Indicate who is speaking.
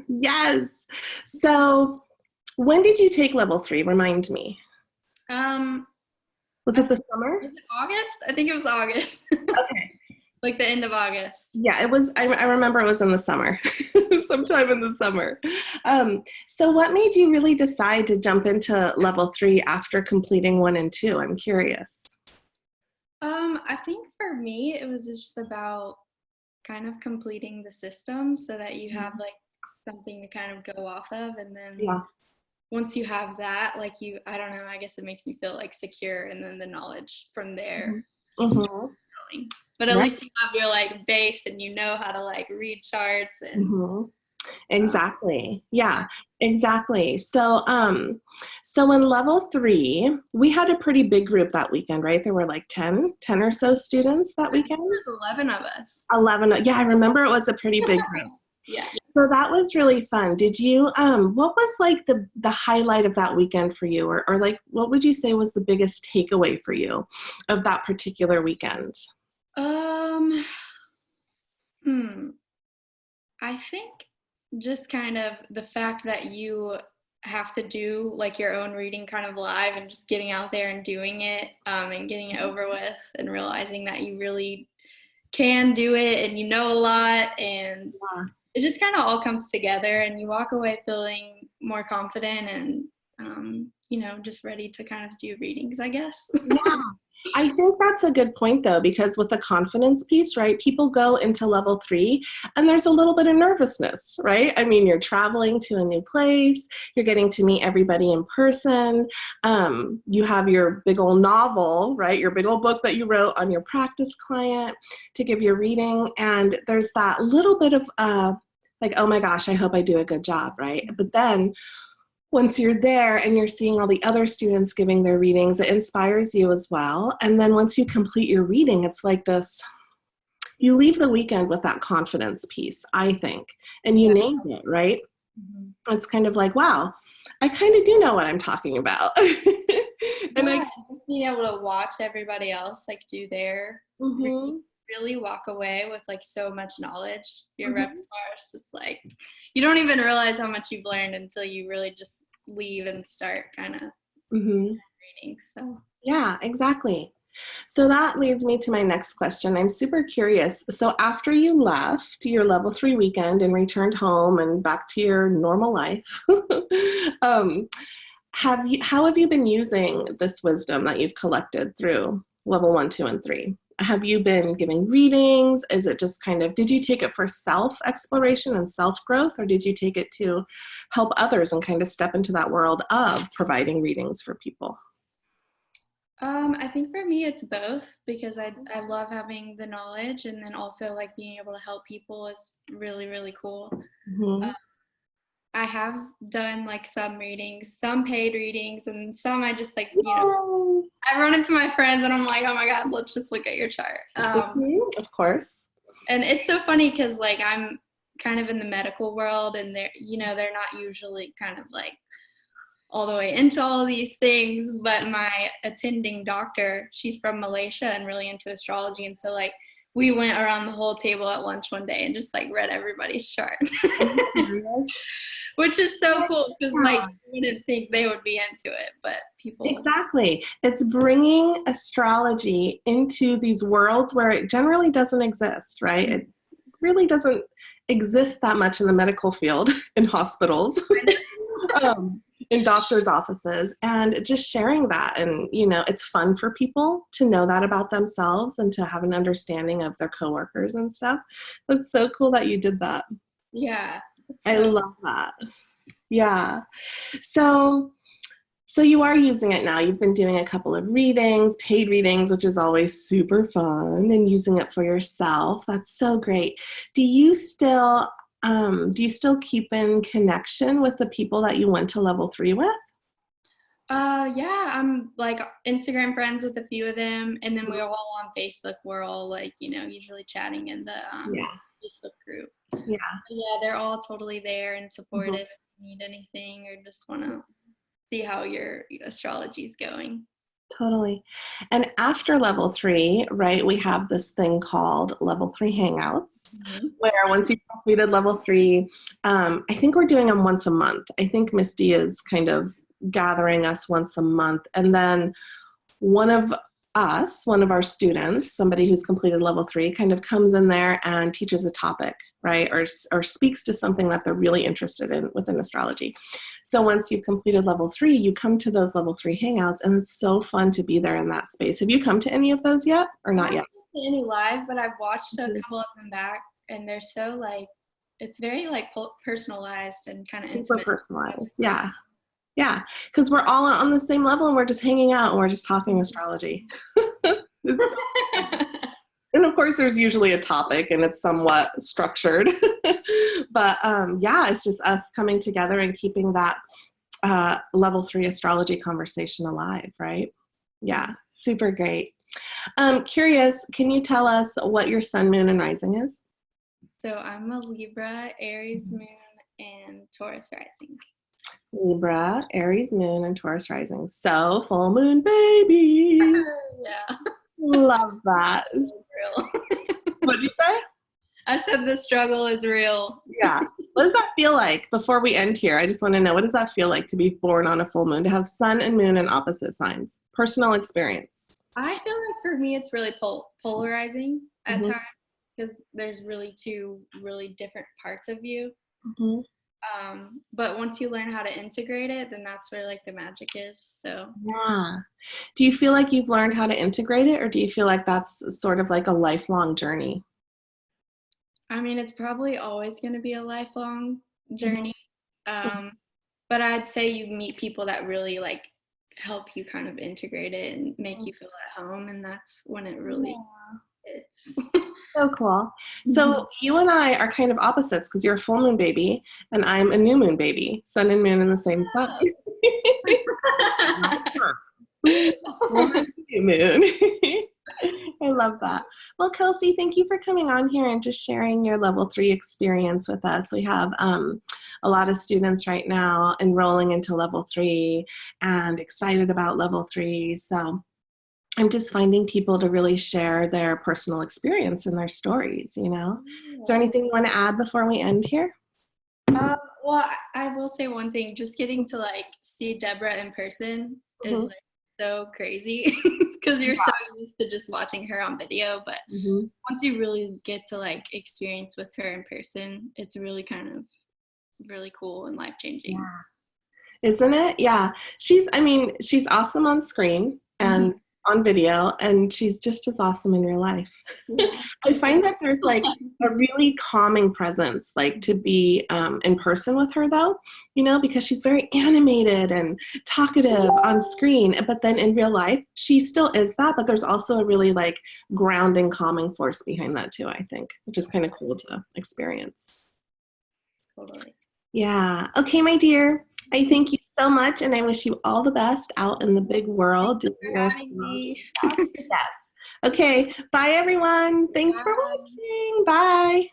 Speaker 1: Yes. So when did you take level 3? Remind me.
Speaker 2: Um,
Speaker 1: Was
Speaker 2: I
Speaker 1: it the
Speaker 2: think,
Speaker 1: summer?
Speaker 2: was it August? I think it was August.
Speaker 1: Okay.
Speaker 2: Like the end of August.
Speaker 1: Yeah, it was. I remember it was in the summer, sometime in the summer. So what made you really decide to jump into level 3 after completing 1 and 2? I'm curious.
Speaker 2: I think for me, it was just about kind of completing the system so that you have like something to kind of go off of. And then
Speaker 1: Yeah.
Speaker 2: once you have that, like I don't know, I guess it makes me feel like secure. And then the knowledge from there keeps
Speaker 1: Mm-hmm.
Speaker 2: going. But at
Speaker 1: Right.
Speaker 2: least you have your like base and you know how to like read charts and
Speaker 1: Mm-hmm.
Speaker 2: um,
Speaker 1: Exactly. Yeah, exactly. So in level 3, we had a pretty big group that weekend, right? There were like ten or so students that
Speaker 2: I think
Speaker 1: weekend.
Speaker 2: there's 11 of us.
Speaker 1: 11. Yeah, I remember it was a pretty big group.
Speaker 2: Yeah.
Speaker 1: So that was really fun. Did you, what was like the highlight of that weekend for you? Or like, what would you say was the biggest takeaway for you of that particular weekend?
Speaker 2: Um, hmm. I think just kind of the fact that you have to do like your own reading kind of live and just getting out there and doing it and getting it over with and realizing that you really can do it and you know a lot and
Speaker 1: Yeah.
Speaker 2: it just kind of all comes together and you walk away feeling more confident and just ready to kind of do readings, I guess.
Speaker 1: Yeah. I think that's a good point though, because with the confidence piece, right, people go into level 3 and there's a little bit of nervousness, right? I mean, you're traveling to a new place, you're getting to meet everybody in person. You have your big old novel, right? Your big old book that you wrote on your practice client to give your reading. And there's that little bit of like, oh my gosh, I hope I do a good job, right? But then once you're there and you're seeing all the other students giving their readings, it inspires you as well. And then once you complete your reading, it's like this, you leave the weekend with that confidence piece, I think. And you
Speaker 2: Yeah.
Speaker 1: named it, right?
Speaker 2: Mhm.
Speaker 1: It's kind of like, wow, I kind of do know what I'm talking about. And
Speaker 2: Yeah, just being able to watch everybody else like do their reading,
Speaker 1: mm-hmm,
Speaker 2: really walk away with like so much knowledge. Your
Speaker 1: mm-hmm,
Speaker 2: repertoire is just like you don't even realize how much you've learned until you really just leave and start kind of
Speaker 1: mm-hmm.
Speaker 2: reading. So
Speaker 1: Yeah, exactly. So that leads me to my next question. I'm super curious. So after you left your level 3 weekend and returned home and back to your normal life, um, how have you been using this wisdom that you've collected through level 1, 2, and 3? Have you been giving readings? Is it just kind of, did you take it for self exploration and self growth, or did you take it to help others and kind of step into that world of providing readings for people?
Speaker 2: I think for me it's both because I love having the knowledge and then also like being able to help people is really, really cool.
Speaker 1: Mm-hmm.
Speaker 2: I have done like some readings, some paid readings, and some I just like,
Speaker 1: Yay!
Speaker 2: I run into my friends and I'm like, oh my God, let's just look at your chart.
Speaker 1: Mhm, of course.
Speaker 2: And it's so funny because like I'm kind of in the medical world and they're not usually kind of like all the way into all of these things. But my attending doctor, she's from Malaysia and really into astrology. And so like we went around the whole table at lunch one day and just like read everybody's chart.
Speaker 1: Are you serious?
Speaker 2: Which is so cool because like
Speaker 1: Yeah,
Speaker 2: you wouldn't think they would be into it, but people.
Speaker 1: exactly. It's bringing astrology into these worlds where it generally doesn't exist, right? It really doesn't exist that much in the medical field, in hospitals, in doctors' offices, and just sharing that. And, it's fun for people to know that about themselves and to have an understanding of their coworkers and stuff. It's so cool that you did that.
Speaker 2: Yeah.
Speaker 1: I
Speaker 2: So
Speaker 1: love that. Yeah. So, so you are using it now. You've been doing a couple of readings, paid readings, which is always super fun, and using it for yourself. That's so great. Do you still keep in connection with the people that you went to level 3 with?
Speaker 2: yeah, I'm like Instagram friends with a few of them, and then we're all on Facebook. We're all like, usually chatting in the
Speaker 1: Yeah.
Speaker 2: Facebook group.
Speaker 1: Yeah.
Speaker 2: Yeah, they're all totally there and
Speaker 1: Mhm.
Speaker 2: supportive if you need anything or just want to see how your astrology is going.
Speaker 1: Totally. And after level 3, right, we have this thing called level 3 hangouts,
Speaker 2: Mhm.
Speaker 1: where once you've completed level 3, I think we're doing them once a month. I think Misty is kind of gathering us once a month. And then one of one of our students, somebody who's completed level 3, kind of comes in there and teaches a topic, right? Or speaks to something that they're really interested in within astrology. So once you've completed level 3, you come to those level 3 hangouts, and it's so fun to be there in that space. Have you come to any of those yet or
Speaker 2: I
Speaker 1: not
Speaker 2: haven't
Speaker 1: yet?
Speaker 2: been to any live, but I've watched a
Speaker 1: Mhm.
Speaker 2: couple of them back, and they're so like, it's very like personalized and kind of
Speaker 1: Super
Speaker 2: intimate.
Speaker 1: personalized. Yeah. Yeah. Because we're all on the same level and we're just hanging out and we're just talking astrology. It's so fun. And of course, there's usually a topic and it's somewhat structured. But yeah, it's just us coming together and keeping that level 3 astrology conversation alive, right? Yeah, super great. Curious, can you tell us what your sun, moon, and rising is?
Speaker 2: So I'm a Libra, Aries moon, and Taurus rising.
Speaker 1: Libra, Aries moon, and Taurus rising. So full moon baby.
Speaker 2: Yeah.
Speaker 1: Love that.
Speaker 2: Real.
Speaker 1: What'd you say?
Speaker 2: I said the struggle is real.
Speaker 1: Yeah. What does that feel like before we end here? I just want to know, what does that feel like to be born on a full moon, to have sun and moon in opposite signs? Personal experience.
Speaker 2: I feel like for me it's really polarizing at
Speaker 1: Mm-hmm.
Speaker 2: times because there's really two really different parts of you.
Speaker 1: Mm-hmm.
Speaker 2: But once you learn how to integrate it, then that's where like the magic is. So
Speaker 1: Yeah. Do you feel like you've learned how to integrate it, or do you feel like that's sort of like a lifelong journey?
Speaker 2: I mean, it's probably always going to be a lifelong
Speaker 1: Mm-hmm.
Speaker 2: journey. Um, but I'd say you meet people that really like help you kind of integrate it and make you feel at home, and that's when it really hits.
Speaker 1: So cool. So you and I are kind of opposites because you're a full moon baby and I'm a new moon baby, sun and moon in the same sign. Full moon, new moon. I love that. Well, Kelsey, thank you for coming on here and just sharing your level 3 experience with us. We have a lot of students right now enrolling into level 3 and excited about level 3. So I'm just finding people to really share their personal experience and their stories, you know? Is there anything you want to add before we end here?
Speaker 2: Well, I will say one thing. Just getting to like see Debra in person is
Speaker 1: Mm-hmm.
Speaker 2: like so crazy because you're so used to just watching her on video. But
Speaker 1: Mm-hmm.
Speaker 2: once you really get to like experience with her in person, it's really kind of really cool and life changing.
Speaker 1: Yeah. Isn't it? Yeah. I mean, she's awesome on screen
Speaker 2: Mhm.
Speaker 1: and on video, and she's just as awesome in real life.
Speaker 2: Yeah.
Speaker 1: I find that there's like a really calming presence, like to be in person with her, though, you know, because she's very animated and talkative on screen. But then in real life, she still is that, but there's also a really like grounding, calming force behind that, too, I think, which is kind of cool to experience.
Speaker 2: Totally.
Speaker 1: Yeah. Okay, my dear. I thank you so much, and I wish you all the best out in the big world doing
Speaker 2: For
Speaker 1: your
Speaker 2: having
Speaker 1: astrology
Speaker 2: me.
Speaker 1: stuff. Yes. Okay. Bye, everyone. Thanks for
Speaker 2: Bye.
Speaker 1: watching. Bye.